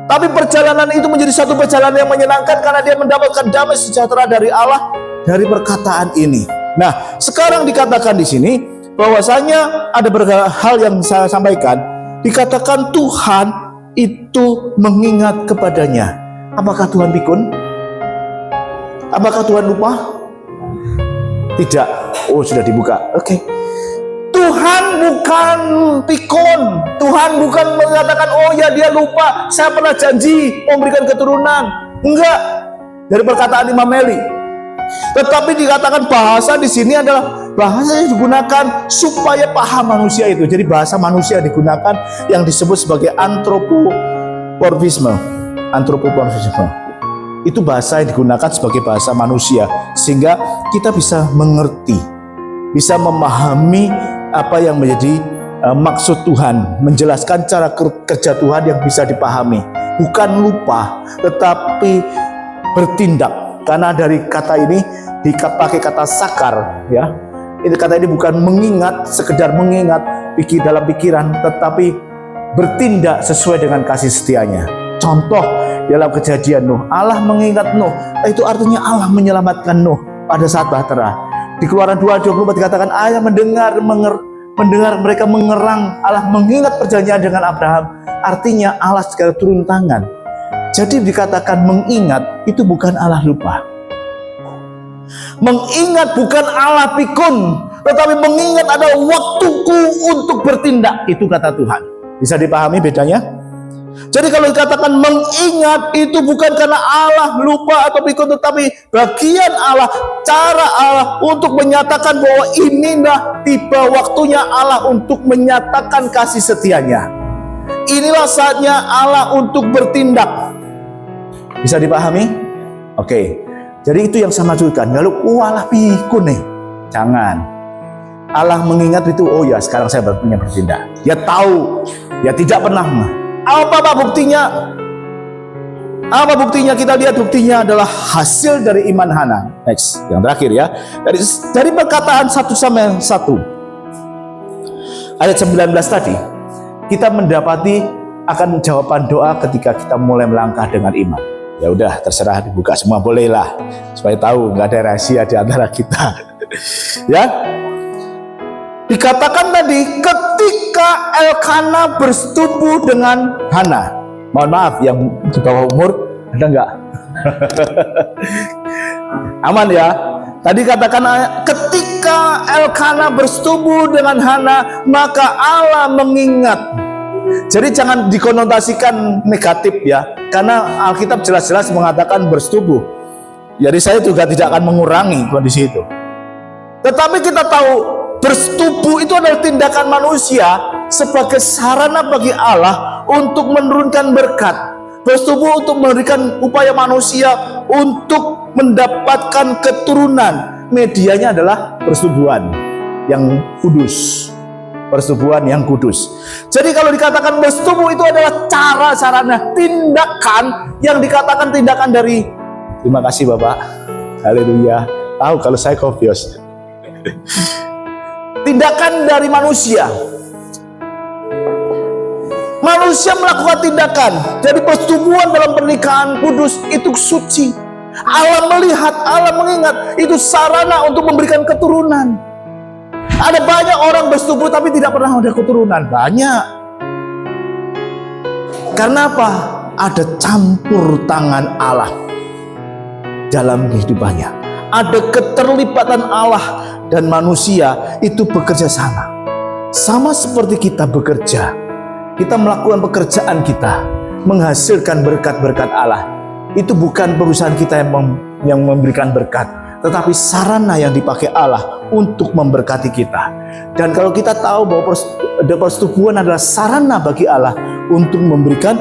Tapi perjalanan itu menjadi satu perjalanan yang menyenangkan karena dia mendapatkan damai sejahtera dari Allah dari perkataan ini. Nah, sekarang dikatakan di sini bahwasanya ada beberapa hal yang saya sampaikan. Dikatakan Tuhan itu mengingat kepadanya. Apakah Tuhan pikun? Apakah Tuhan lupa? Tidak. Oh, sudah dibuka. Oke. Tuhan bukan pikun. Tuhan bukan mengatakan, oh ya dia lupa, saya pernah janji memberikan keturunan. Enggak. Dari perkataan Imam Meli. Tetapi dikatakan bahasa di sini adalah bahasa yang digunakan supaya paham manusia itu. Jadi bahasa manusia digunakan yang disebut sebagai antropomorfisme. Antropomorfisme. Itu bahasa yang digunakan sebagai bahasa manusia sehingga kita bisa mengerti, bisa memahami apa yang menjadi maksud Tuhan, menjelaskan cara kerja Tuhan yang bisa dipahami. Bukan lupa, tetapi bertindak. Karena dari kata ini dipakai kata sakar, ya. Ini kata ini bukan mengingat, sekedar mengingat dalam pikiran, tetapi bertindak sesuai dengan kasih setianya. Contoh dalam Kejadian Nuh, Allah mengingat Nuh, itu artinya Allah menyelamatkan Nuh pada saat bahtera. Di Keluaran 2:24 dikatakan Allah mendengar mereka mengerang, Allah mengingat perjanjian dengan Abraham. Artinya Allah segera turun tangan. Jadi dikatakan mengingat itu bukan Allah lupa. Mengingat bukan Allah pikun, tetapi mengingat ada waktuku untuk bertindak. Itu kata Tuhan. Bisa dipahami bedanya? Jadi kalau dikatakan mengingat itu bukan karena Allah lupa atau pikun, tetapi bagian Allah, cara Allah untuk menyatakan bahwa inilah tiba waktunya Allah untuk menyatakan kasih setianya. Inilah saatnya Allah untuk bertindak. Bisa dipahami? Oke. Jadi itu yang saya maksudkan. Lalu Allah pikun nih. Jangan. Allah mengingat itu, oh ya sekarang saya punya bertindak. Dia tahu, dia tidak pernah. Apa buktinya? Apa buktinya? Kita lihat buktinya adalah hasil dari iman Hana. Next, yang terakhir ya. Dari perkataan 1 Samuel 1 ayat 19 tadi, kita mendapati akan jawaban doa ketika kita mulai melangkah dengan iman. Ya udah, terserah dibuka semua, bolehlah, supaya tahu nggak ada rahasia di antara kita. Ya, dikatakan tadi ketika Elkana bersetubuh dengan Hana. Mohon maaf, yang di bawah umur ada nggak? Aman ya. Tadi katakan ketika Elkana bersetubuh dengan Hana, maka Allah mengingat. Jadi jangan dikonotasikan negatif ya, karena Alkitab jelas-jelas mengatakan bersetubuh. Jadi saya juga tidak akan mengurangi kondisi itu. Tetapi kita tahu bersetubuh itu adalah tindakan manusia sebagai sarana bagi Allah untuk menurunkan berkat. Bersetubuh untuk memberikan upaya manusia untuk mendapatkan keturunan. Medianya adalah persetubuhan yang kudus. Persetubuhan yang kudus. Jadi kalau dikatakan bersetubuh itu adalah cara, sarana, tindakan yang dikatakan tindakan dari, terima kasih Bapak, haleluya, tahu kalau saya kopios. Tindakan dari manusia. Manusia melakukan tindakan. Jadi persetubuhan dalam pernikahan kudus itu suci. Allah melihat, Allah mengingat, itu sarana untuk memberikan keturunan. Ada banyak orang bersetubuh tapi tidak pernah ada keturunan. Banyak. Karena apa? Ada campur tangan Allah dalam kehidupannya. Ada keterlibatan Allah dan manusia itu bekerja sama. Sama seperti kita bekerja. Kita melakukan pekerjaan kita, menghasilkan berkat-berkat Allah. Itu bukan perusahaan kita yang memberikan berkat, tetapi sarana yang dipakai Allah untuk memberkati kita. Dan kalau kita tahu bahwa persetubuhan adalah sarana bagi Allah untuk memberikan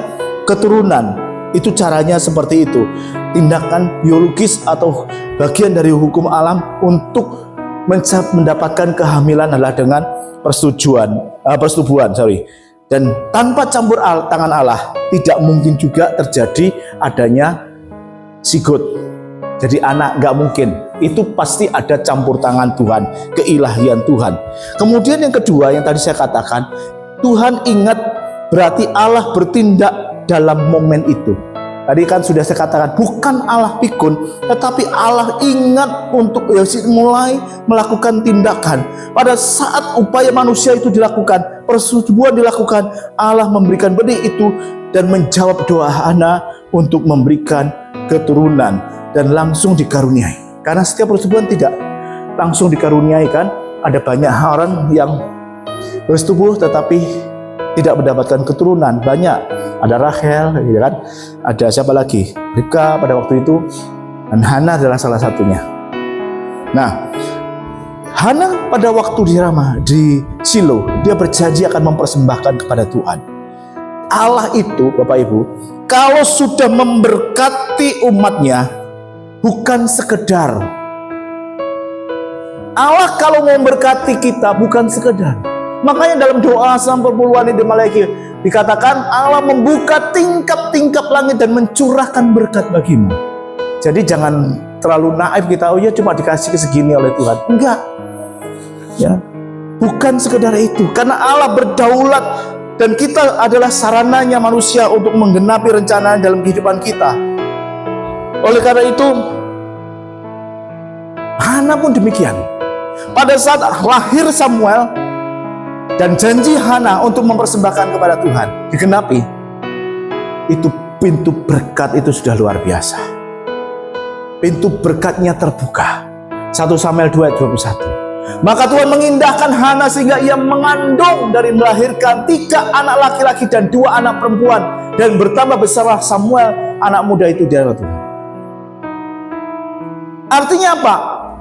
keturunan, itu caranya seperti itu. Tindakan biologis atau bagian dari hukum alam untuk mendapatkan kehamilan adalah dengan persetubuhan. Dan tanpa campur tangan Allah, tidak mungkin juga terjadi adanya sigot. Jadi anak nggak mungkin. Itu pasti ada campur tangan Tuhan, keilahian Tuhan. Kemudian yang kedua yang tadi saya katakan, Tuhan ingat, berarti Allah bertindak dalam momen itu. Tadi kan sudah saya katakan, bukan Allah pikun, tetapi Allah ingat untuk mulai melakukan tindakan. Pada saat upaya manusia itu dilakukan, persetubuhan dilakukan, Allah memberikan benih itu dan menjawab doa Hana untuk memberikan keturunan dan langsung dikaruniai. Karena setiap persetubuhan tidak langsung dikaruniai kan. Ada banyak orang yang bersetubuh tetapi tidak mendapatkan keturunan. Banyak. Ada Rachel, gitu kan? Ada siapa lagi? Ribka pada waktu itu, dan Hana adalah salah satunya. Nah, Hana pada waktu di Rama, di Silo, dia berjanji akan mempersembahkan kepada Tuhan. Allah itu, Bapak Ibu, kalau sudah memberkati umatnya, bukan sekedar. Allah kalau memberkati kita, bukan sekedar. Makanya dalam doa sampai puluhan di Malaiki dikatakan Allah membuka tingkap-tingkap langit dan mencurahkan berkat bagimu. Jadi jangan terlalu naif kita, oh ya cuma dikasih segini oleh Tuhan. Enggak. Ya. Bukan sekedar itu, karena Allah berdaulat dan kita adalah sarananya manusia untuk menggenapi rencana dalam kehidupan kita. Oleh karena itu, Hana pun demikian. Pada saat lahir Samuel dan janji Hana untuk mempersembahkan kepada Tuhan digenapi, itu pintu berkat itu sudah luar biasa. Pintu berkatnya terbuka. 1 Samuel 2 ayat 21. Maka Tuhan mengindahkan Hana sehingga ia mengandung dari melahirkan 3 anak laki-laki dan 2 anak perempuan, dan bertambah besarlah Samuel anak muda itu di hadapan Tuhan. Artinya apa?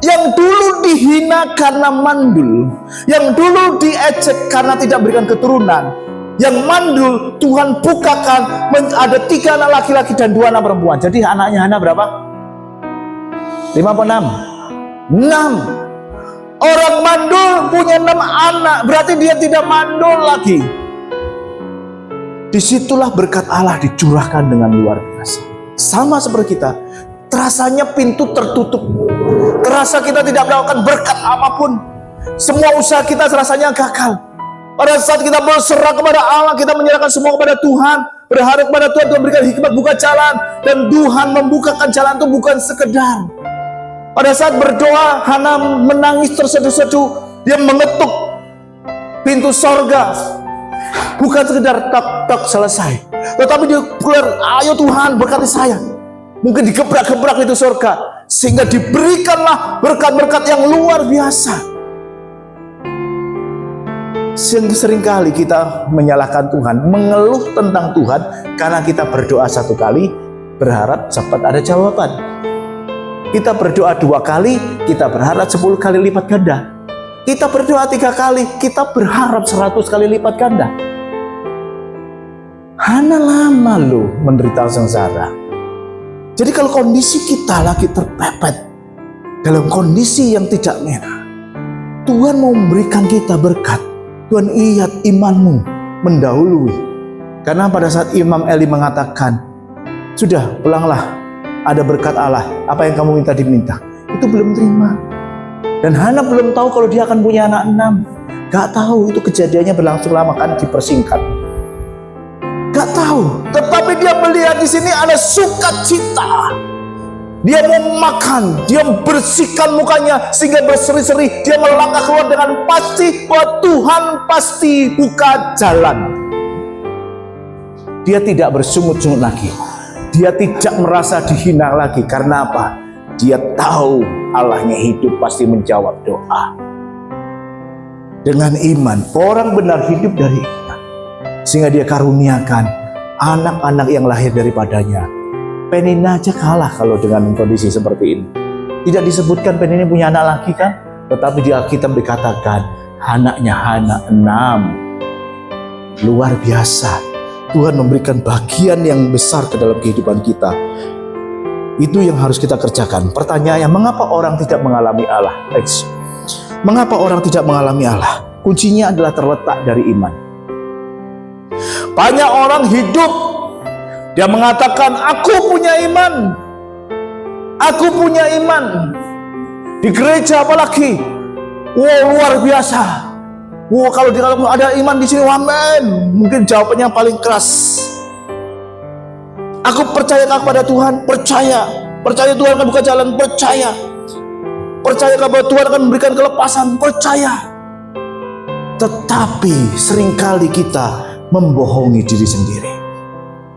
Yang dulu dihina karena mandul, yang dulu diejek karena tidak berikan keturunan, yang mandul Tuhan bukakan, ada 3 anak laki-laki dan 2 anak perempuan. Jadi anaknya Hana berapa? 5 atau 6? 6. Orang mandul punya 6 anak, berarti dia tidak mandul lagi. Disitulah berkat Allah dicurahkan dengan luar biasa. sama seperti kita. Terasanya pintu tertutup. Terasa kita tidak mendapatkan berkat apapun. Semua usaha kita rasanya gagal. Pada saat kita berserah kepada Allah, kita menyerahkan semua kepada Tuhan, berharap kepada Tuhan, Tuhan berikan hikmat buka jalan. Dan Tuhan membukakan jalan itu bukan sekedar. Pada saat berdoa, Hana menangis terseduh-seduh. Dia mengetuk pintu sorga. Bukan sekedar tak selesai, tetapi dia keluar, ayo Tuhan berkati saya. Mungkin digebrak-gebrak itu sorga, sehingga diberikanlah berkat-berkat yang luar biasa. Seringkali kita menyalahkan Tuhan, mengeluh tentang Tuhan, karena kita berdoa 1 kali, berharap cepat ada jawaban. Kita berdoa 2 kali, kita berharap 10 kali lipat ganda. Kita berdoa 3 kali, kita berharap 100 kali lipat ganda. Hana lama loh menderita sengsara. Jadi kalau kondisi kita lagi terpepet dalam kondisi yang tidak merah, Tuhan mau memberikan kita berkat. Tuhan lihat imanmu mendahului. Karena pada saat Imam Eli mengatakan, sudah pulanglah, ada berkat Allah, apa yang kamu minta diminta, itu belum terima. Dan Hana belum tahu kalau dia akan punya anak 6. Gak tahu, itu kejadiannya berlangsung lama, kan dipersingkat. Gak tahu, tetapi dia melihat di sini ada sukacita. Dia mau makan, dia bersihkan mukanya sehingga berseri-seri. Dia melangkah keluar dengan pasti bahwa Tuhan pasti buka jalan. Dia tidak bersungut-sungut lagi. Dia tidak merasa dihina lagi. Karena apa? Dia tahu Allahnya hidup, pasti menjawab doa. Dengan iman, orang benar hidup dari iman. Sehingga dia karuniakan anak-anak yang lahir daripadanya. Penina aja kalah kalau dengan kondisi seperti ini. Tidak disebutkan Penina punya anak lagi kan? Tetapi di Alkitab dikatakan anaknya Hana 6. Luar biasa. Tuhan memberikan bagian yang besar ke dalam kehidupan kita. Itu yang harus kita kerjakan. Pertanyaannya, mengapa orang tidak mengalami Allah? Mengapa orang tidak mengalami Allah? Kuncinya adalah terletak dari iman. Banyak orang hidup, dia mengatakan, aku punya iman. Aku punya iman. Di gereja apalagi, wow luar biasa. Wow kalau ada iman di sini, amin. Mungkin jawabannya paling keras. Aku percaya kepada Tuhan, percaya. Percaya Tuhan akan buka jalan, percaya. Percaya kepada Tuhan akan memberikan kelepasan, percaya. Tetapi seringkali kita membohongi diri sendiri.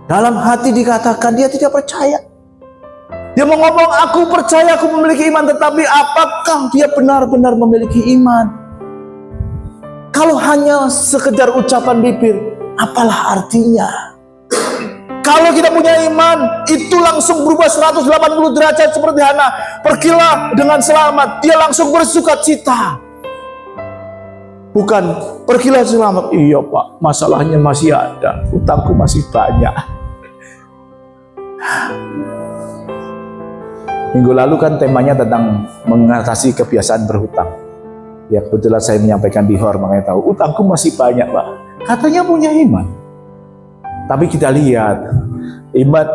Dalam hati dikatakan dia tidak percaya. Dia mau ngomong aku percaya, aku memiliki iman, tetapi apakah dia benar-benar memiliki iman? Kalau hanya sekedar ucapan bibir, apalah artinya? Kalau kita punya iman, itu langsung berubah 180 derajat seperti Hana. Pergilah dengan selamat, dia langsung bersukacita. Bukan, pergilah selamat. Iya Pak, masalahnya masih ada, utangku masih banyak. Minggu lalu kan temanya tentang mengatasi kebiasaan berhutang. Ya kebetulan saya menyampaikan di HOR, makanya tahu utangku masih banyak Pak. Katanya punya iman. Tapi kita lihat iman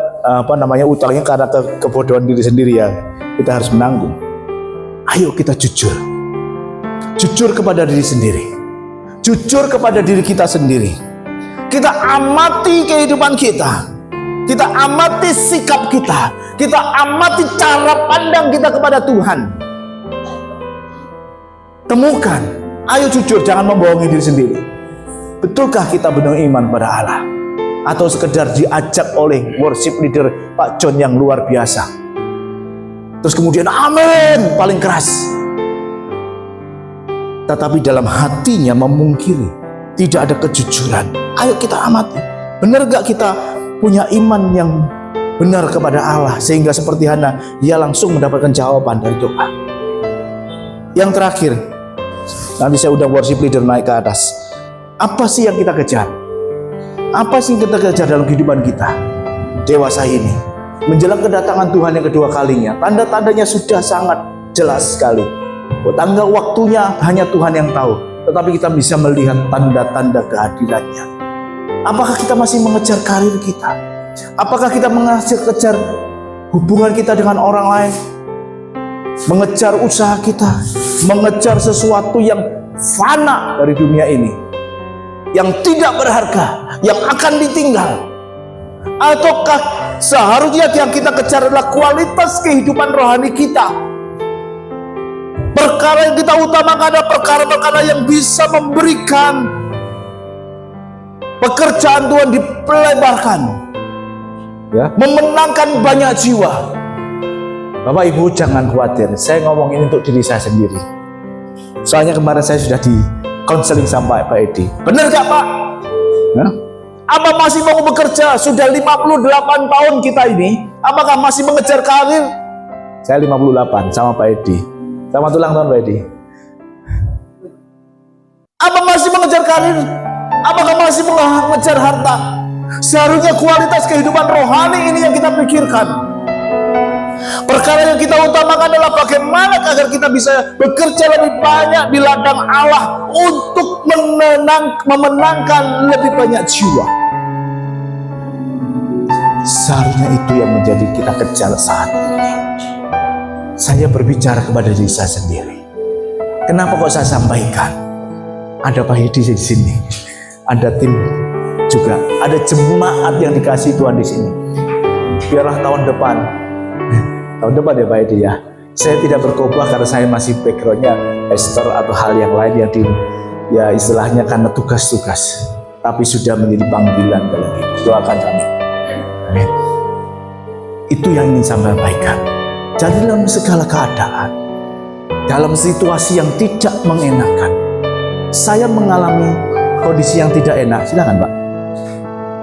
utangnya karena kebodohan diri sendiri ya. Kita harus menanggung. Ayo kita jujur. Jujur kepada diri sendiri. Jujur kepada diri kita sendiri. Kita amati kehidupan kita. Kita amati sikap kita. Kita amati cara pandang kita kepada Tuhan. Temukan. Ayo jujur, jangan membohongi diri sendiri. Betulkah kita benar iman pada Allah? Atau sekedar diajak oleh worship leader Pak John yang luar biasa? Terus kemudian amin paling keras. Tetapi dalam hatinya memungkiri, tidak ada kejujuran. Ayo kita amati, benar gak kita punya iman yang benar kepada Allah, sehingga seperti Hana, dia langsung mendapatkan jawaban dari doa. Yang terakhir, nanti saya undang worship leader naik ke atas. Apa sih yang kita kejar? Apa sih yang kita kejar dalam kehidupan kita dewasa ini? Menjelang kedatangan Tuhan yang kedua kalinya, tanda-tandanya sudah sangat jelas sekali. Tanggal waktunya hanya Tuhan yang tahu, tetapi kita bisa melihat tanda-tanda kehadirannya. Apakah kita masih mengejar karir kita? Apakah kita mengejar hubungan kita dengan orang lain, mengejar usaha kita, mengejar sesuatu yang fana dari dunia ini, yang tidak berharga, yang akan ditinggal? Ataukah seharusnya yang kita kejar adalah kualitas kehidupan rohani kita? Perkara yang kita utamakan adalah perkara-perkara yang bisa memberikan pekerjaan Tuhan dilebarkan, ya, memenangkan banyak jiwa. Bapak Ibu jangan khawatir, saya ngomong ini untuk diri saya sendiri. Soalnya kemarin saya sudah di konseling sama Pak Edi. Benar gak Pak? Nah, apa masih mau bekerja? Sudah 58 tahun kita ini, apakah masih mengejar karir? Saya 58 sama Pak Edi. Selamat ulang tahun Pak Edi. Apa masih mengejar karir? Apakah masih mengejar harta? Seharusnya kualitas kehidupan rohani ini yang kita pikirkan. Perkara yang kita utamakan adalah bagaimana agar kita bisa bekerja lebih banyak di ladang Allah untuk memenangkan lebih banyak jiwa. Seharusnya itu yang menjadi kita kejar saat ini. Saya berbicara kepada diri saya sendiri. Kenapa kok saya sampaikan? Ada Pak Hedi di sini, ada tim juga, ada jemaat yang dikasih Tuhan di sini. Biarlah tahun depan ya Pak Hedi ya, saya tidak berkhotbah karena saya masih backgroundnya pastor atau hal yang lain yang ya istilahnya karena tugas-tugas, tapi sudah menjadi panggilan dalam hidup. Doakan kami. Amin. Itu yang ingin saya sampaikan. Jadi dalam segala keadaan, dalam situasi yang tidak mengenakan, saya mengalami kondisi yang tidak enak. Silakan Pak.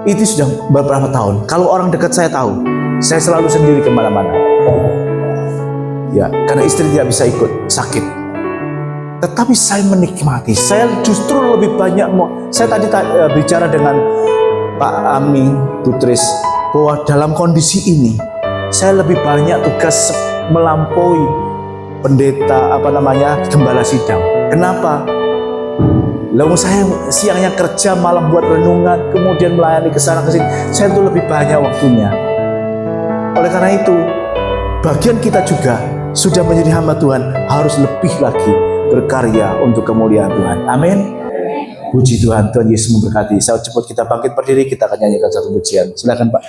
Itu sudah beberapa tahun. Kalau orang dekat saya tahu, saya selalu sendiri kemana-mana. Ya, karena istri tidak bisa ikut, sakit. Tetapi saya menikmati. Saya justru lebih banyak saya tadi bicara dengan Pak Ami Butris bahwa dalam kondisi ini saya lebih banyak tugas melampaui pendeta gembala sidang. Kenapa? Lalu saya siangnya kerja, malam buat renungan, kemudian melayani ke sana ke sini. Saya tuh lebih banyak waktunya. Oleh karena itu, bagian kita juga sudah menjadi hamba Tuhan harus lebih lagi berkarya untuk kemuliaan Tuhan. Amin. Puji Tuhan, Tuhan Yesus memberkati. Saya cepat kita bangkit berdiri, kita akan nyanyikan satu pujian. Silakan Pak.